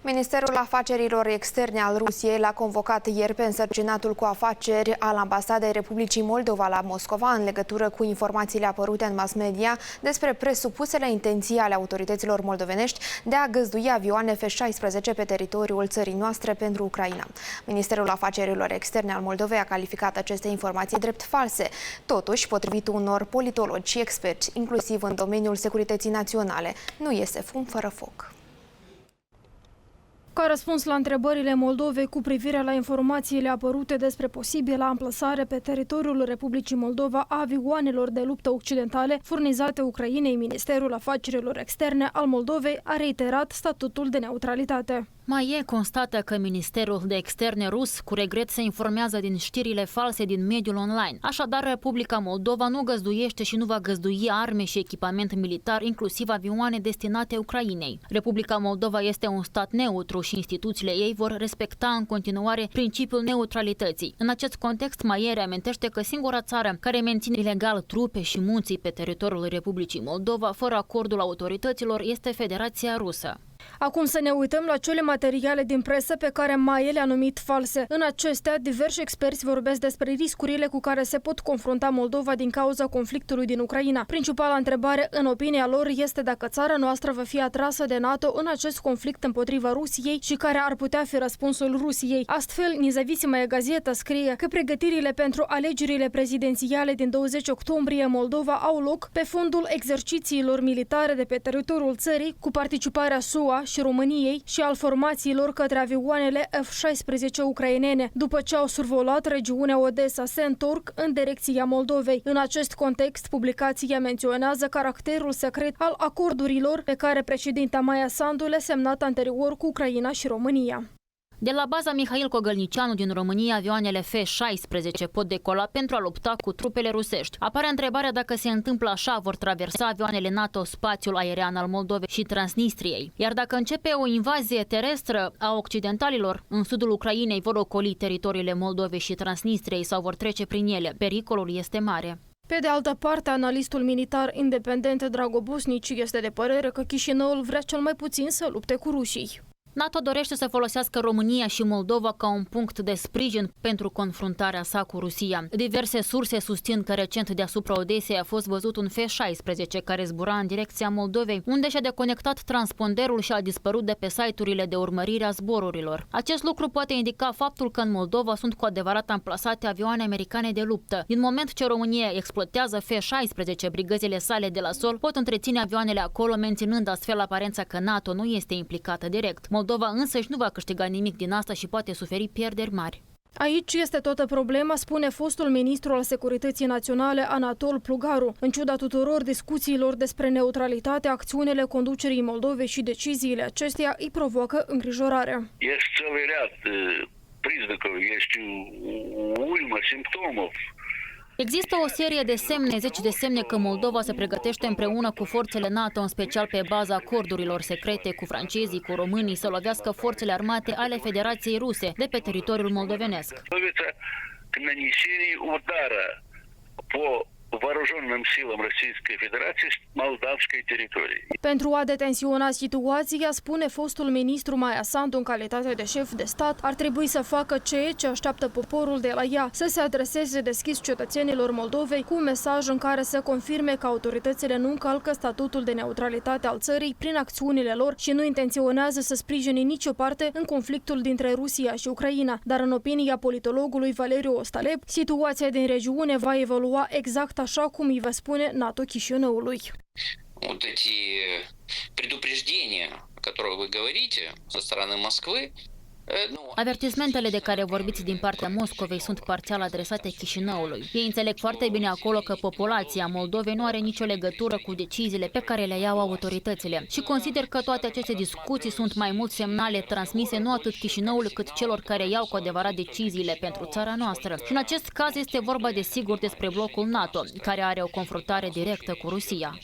Ministerul Afacerilor Externe al Rusiei l-a convocat ieri pe însărcinatul cu afaceri al Ambasadei Republicii Moldova la Moscova în legătură cu informațiile apărute în mass media despre presupusele intenții ale autorităților moldovenești de a găzdui avioane F-16 pe teritoriul țării noastre pentru Ucraina. Ministerul Afacerilor Externe al Moldovei a calificat aceste informații drept false. Totuși, potrivit unor politologi și experți, inclusiv în domeniul securității naționale, nu iese fum fără foc. Ca răspuns la întrebările Moldovei cu privire la informațiile apărute despre posibila amplasare pe teritoriul Republicii Moldova a avioanelor de luptă occidentale furnizate Ucrainei, Ministerul Afacerilor Externe al Moldovei a reiterat statutul de neutralitate. MAIE constată că Ministerul de Externe rus cu regret se informează din știrile false din mediul online. Așadar, Republica Moldova nu găzduiește și nu va găzdui arme și echipament militar, inclusiv avioane destinate Ucrainei. Republica Moldova este un stat neutru și instituțiile ei vor respecta în continuare principiul neutralității. În acest context, MAIE reamintește că singura țară care menține ilegal trupe și munții pe teritoriul Republicii Moldova fără acordul autorităților este Federația Rusă. Acum să ne uităm la cele materiale din presă pe care MAIE le-a numit false. În acestea, diversi experți vorbesc despre riscurile cu care se pot confrunta Moldova din cauza conflictului din Ucraina. Principala întrebare, în opinia lor, este dacă țara noastră va fi atrasă de NATO în acest conflict împotriva Rusiei și care ar putea fi răspunsul Rusiei. Astfel, Nezavisimaya Gazeta scrie că pregătirile pentru alegerile prezidențiale din 20 octombrie în Moldova au loc pe fondul exercițiilor militare de pe teritoriul țării, cu participarea SUA și României și al formațiilor către avioanele F-16 ucrainene, după ce au survolat regiunea Odessa, se întorc în direcția Moldovei. În acest context, publicația menționează caracterul secret al acordurilor pe care președinta Maia Sandu le-a semnat anterior cu Ucraina și România. De la baza Mihail Cogălnicianu din România, avioanele F-16 pot decola pentru a lupta cu trupele rusești. Apare întrebarea dacă se întâmplă așa, vor traversa avioanele NATO spațiul aerian al Moldovei și Transnistriei. Iar dacă începe o invazie terestră a occidentalilor, în sudul Ucrainei vor ocoli teritoriile Moldovei și Transnistriei sau vor trece prin ele. Pericolul este mare. Pe de altă parte, analistul militar independent Drago Bosnici este de părere că Chișinăul vrea cel mai puțin să lupte cu rușii. NATO dorește să folosească România și Moldova ca un punct de sprijin pentru confruntarea sa cu Rusia. Diverse surse susțin că recent deasupra Odesei a fost văzut un F-16 care zbura în direcția Moldovei, unde și-a deconectat transponderul și a dispărut de pe site-urile de urmărire a zborurilor. Acest lucru poate indica faptul că în Moldova sunt cu adevărat amplasate avioane americane de luptă. Din moment ce România exploatează F-16, brigăzile sale de la sol pot întreține avioanele acolo, menținând astfel aparența că NATO nu este implicată direct. Moldova însăși nu va câștiga nimic din asta și poate suferi pierderi mari. Aici este toată problema, spune fostul ministru al Securității Naționale Anatol Plugaru. În ciuda tuturor discuțiilor despre neutralitate, acțiunile conducerii Moldovei și deciziile acesteia îi provoacă îngrijorare. Este целый ряд признаков, este uimă, simptomov. Există o serie de semne, 10 de semne că Moldova se pregătește împreună cu forțele NATO, în special pe baza acordurilor secrete cu francezii, cu românii, să lovească forțele armate ale Federației Ruse de pe teritoriul moldovenesc. К нанесению удара по вооруженным силам Российской Федерации с молдавской территории. Pentru a detensiona situația, spune fostul ministru Maia Sandu, în calitate de șef de stat, ar trebui să facă ceea ce așteaptă poporul de la ea, să se adreseze deschis cetățenilor Moldovei cu un mesaj în care să confirme că autoritățile nu încalcă statutul de neutralitate al țării prin acțiunile lor și nu intenționează să sprijine nicio parte în conflictul dintre Rusia și Ucraina. Dar în opinia politologului Valeriu Ostaleb, situația din regiune va evolua exact așa cum îi va spune NATO Chișinăului. Вот эти предупреждения, о которых вы говорите, со стороны Москвы, Avertismentele de care vorbiți din partea Moscovei sunt parțial adresate Chișinăului. Ei înțeleg foarte bine acolo că populația Moldovei nu are nicio legătură cu deciziile pe care le iau autoritățile și consider că toate aceste discuții sunt mai mult semnale transmise nu atât Chișinăului cât celor care iau cu adevărat deciziile pentru țara noastră. Și în acest caz este vorba desigur despre blocul NATO, care are o confruntare directă cu Rusia.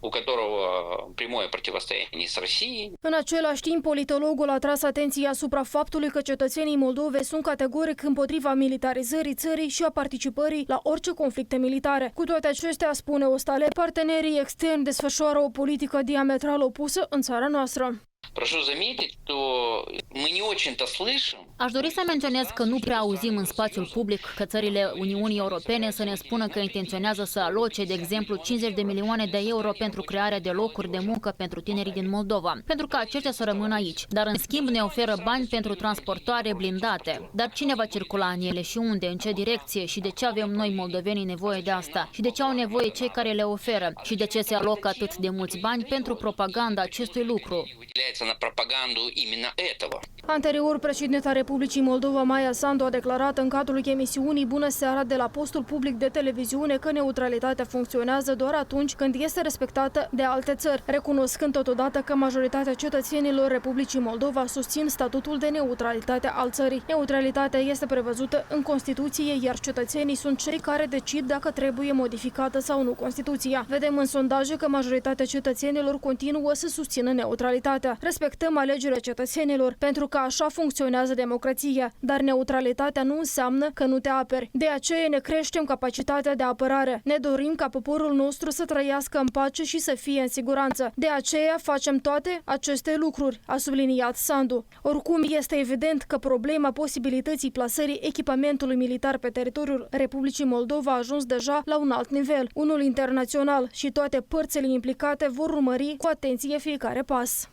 у которого прямое противостояние с Россией. În același timp, politologul a tras atenția asupra faptului că cetățenii Moldovei sunt categoric împotriva militarizării țării și a participării la orice conflicte militare. Cu toate acestea, spune Ostale, partenerii externi desfășoară o politică diametral opusă în țara noastră. прошу заметить, что мы не очень-то слышим. Aș dori să menționez că nu prea auzim în spațiul public că țările Uniunii Europene să ne spună că intenționează să aloce, de exemplu, 50 de milioane de euro pentru crearea de locuri de muncă pentru tinerii din Moldova, pentru ca aceștia să rămână aici. Dar în schimb ne oferă bani pentru transportoare blindate. Dar cine va circula în ele și unde, în ce direcție și de ce avem noi moldovenii nevoie de asta? Și de ce au nevoie cei care le oferă? Și de ce se alocă atât de mulți bani pentru propaganda acestui lucru? Выделяется на пропаганду именно этого. Anterior, președinta Republicii Moldova, Maia Sandu, a declarat în cadrul emisiunii Bună seara de la postul public de televiziune că neutralitatea funcționează doar atunci când este respectată de alte țări, recunoscând totodată că majoritatea cetățenilor Republicii Moldova susțin statutul de neutralitate al țării. Neutralitatea este prevăzută în Constituție, iar cetățenii sunt cei care decid dacă trebuie modificată sau nu Constituția. Vedem în sondaje că majoritatea cetățenilor continuă să susțină neutralitatea. Respectăm alegerea cetățenilor pentru că așa funcționează democrația, dar neutralitatea nu înseamnă că nu te aperi. De aceea ne creștem capacitatea de apărare. Ne dorim ca poporul nostru să trăiască în pace și să fie în siguranță. De aceea facem toate aceste lucruri, a subliniat Sandu. Oricum, este evident că problema posibilității plasării echipamentului militar pe teritoriul Republicii Moldova a ajuns deja la un alt nivel, unul internațional, și toate părțile implicate vor urmări cu atenție fiecare pas.